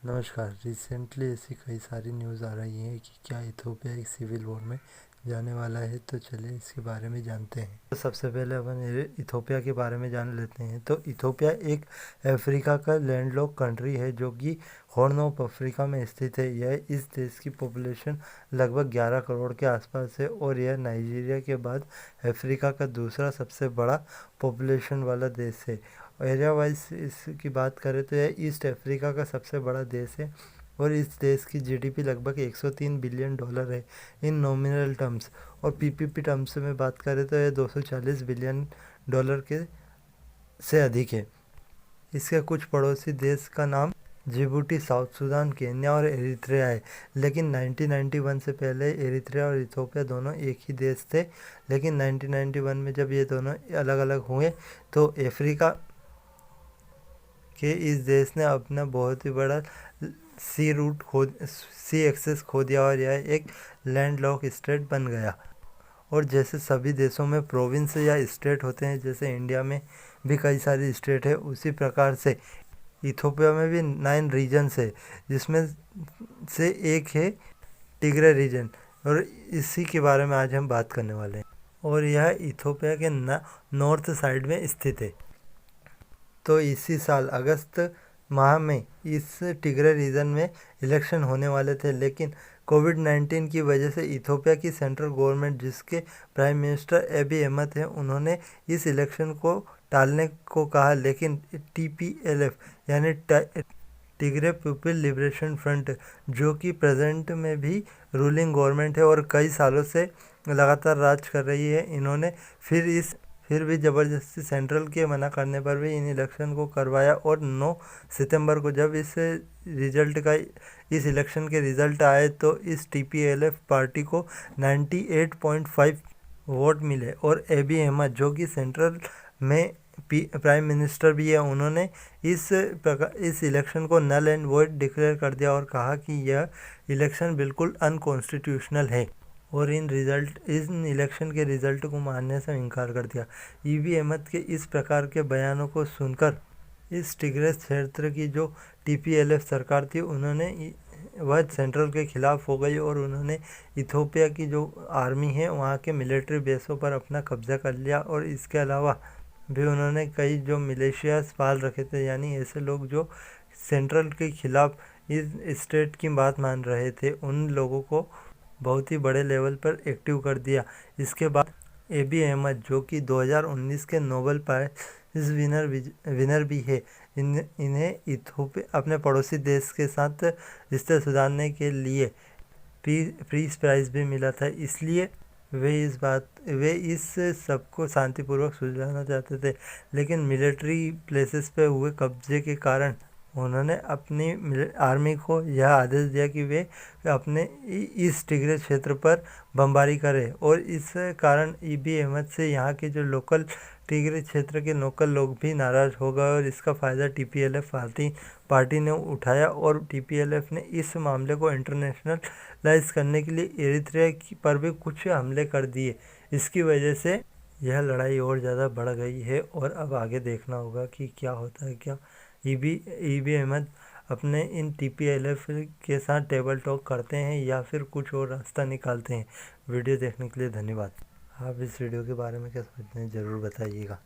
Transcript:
नमस्कार। रिसेंटली ऐसी कई सारी न्यूज़ आ रही हैं कि क्या इथोपिया एक सिविल वॉर में जाने वाला है। तो चलिए इसके बारे में जानते हैं। तो सबसे पहले अपन इथोपिया के बारे में जान लेते हैं। तो इथोपिया एक अफ्रीका का लैंडलॉक कंट्री है जो कि हॉर्न ऑफ अफ्रीका में स्थित है। यह इस देश की पॉपुलेशन लगभग 11 करोड़ के आसपास है और यह नाइजीरिया के बाद अफ्रीका का दूसरा सबसे बड़ा पॉपुलेशन वाला देश है। एरिया वाइज इसकी बात करें तो यह ईस्ट अफ्रीका का सबसे बड़ा देश है और इस देश की जीडीपी लगभग 103 बिलियन डॉलर है इन नॉमिनल टर्म्स। और पीपीपी टर्म्स में बात करें तो यह 240 बिलियन डॉलर के से अधिक है। इसके कुछ पड़ोसी देश का नाम जिबूटी, साउथ सूडान, केन्या और एरिथ्रिया है। लेकिन 1991 से पहले एरिथ्रिया और इथोपिया दोनों एक ही देश थे। लेकिन 1991 में जब ये दोनों अलग अलग हुए तो अफ्रीका कि इस देश ने अपना बहुत ही बड़ा सी एक्सेस खो दिया और यह एक लैंडलॉक स्टेट बन गया। और जैसे सभी देशों में प्रोविंस या स्टेट होते हैं, जैसे इंडिया में भी कई सारी स्टेट है, उसी प्रकार से इथोपिया में भी 9 रीजन्स है, जिसमें से एक है टिग्रे रीजन। और इसी के बारे में आज हम बात करने वाले हैं। और यह इथोपिया के नॉर्थ साइड में स्थित है। तो इसी साल अगस्त माह में इस टिग्रे रीजन में इलेक्शन होने वाले थे, लेकिन कोविड-19 की वजह से इथोपिया की सेंट्रल गवर्नमेंट, जिसके प्राइम मिनिस्टर एबी अहमद हैं, उन्होंने इस इलेक्शन को टालने को कहा। लेकिन टीपीएलएफ यानी टिग्रे पीपल लिबरेशन फ्रंट, जो कि प्रेजेंट में भी रूलिंग गवर्नमेंट है और कई सालों से लगातार राज कर रही है, इन्होंने फिर भी ज़बरदस्ती सेंट्रल के मना करने पर भी इन इलेक्शन को करवाया। और 9 सितंबर को जब इस इलेक्शन के रिज़ल्ट आए तो इस टीपीएलएफ पार्टी को 98.5 वोट मिले। और एबी अहमद, जो कि सेंट्रल में प्राइम मिनिस्टर भी है, उन्होंने इस इलेक्शन को नल एंड वॉइड डिक्लेयर कर दिया और कहा कि यह इलेक्शन बिल्कुल अनकॉन्स्टिट्यूशनल है और इन इलेक्शन के रिज़ल्ट को मानने से इनकार कर दिया। ईबी अहमद के इस प्रकार के बयानों को सुनकर इस टिग्रे क्षेत्र की जो टीपीएलएफ सरकार थी, वह सेंट्रल के खिलाफ हो गई और उन्होंने इथोपिया की जो आर्मी है वहाँ के मिलिट्री बेसों पर अपना कब्जा कर लिया। और इसके अलावा भी उन्होंने कई जो मिलिशियास पाल रखे थे, यानी ऐसे लोग जो सेंट्रल के खिलाफ इस स्टेट की बात मान रहे थे, उन लोगों को बहुत ही बड़े लेवल पर एक्टिव कर दिया। इसके बाद एबी अहमद, जो कि 2019 के नोबेल प्राइज विनर भी है, इन्हें इथोपिया अपने पड़ोसी देश के साथ रिश्ते सुधारने के लिए पीस प्राइज भी मिला था। इसलिए वे इस सबको शांतिपूर्वक सुलझाना चाहते थे। लेकिन मिलिट्री प्लेसेस पे हुए कब्जे के कारण उन्होंने अपनी आर्मी को यह आदेश दिया कि वे अपने इस टिग्रे क्षेत्र पर बमबारी करें। और इस कारण ईबी अहमद से यहाँ के जो लोकल टिग्रे क्षेत्र के लोकल लोग भी नाराज़ हो गए और इसका फ़ायदा टीपीएलएफ पार्टी ने उठाया। और टीपीएलएफ ने इस मामले को इंटरनेशनलाइज करने के लिए एरिथ्रिया पर भी कुछ हमले कर दिए। इसकी वजह से यह लड़ाई और ज़्यादा बढ़ गई है और अब आगे देखना होगा कि क्या होता है। क्या ईबी अहमद अपने इन टीपीएलएफ के साथ टेबल टॉक करते हैं या फिर कुछ और रास्ता निकालते हैं। वीडियो देखने के लिए धन्यवाद। आप इस वीडियो के बारे में क्या सोचते हैं, ज़रूर बताइएगा।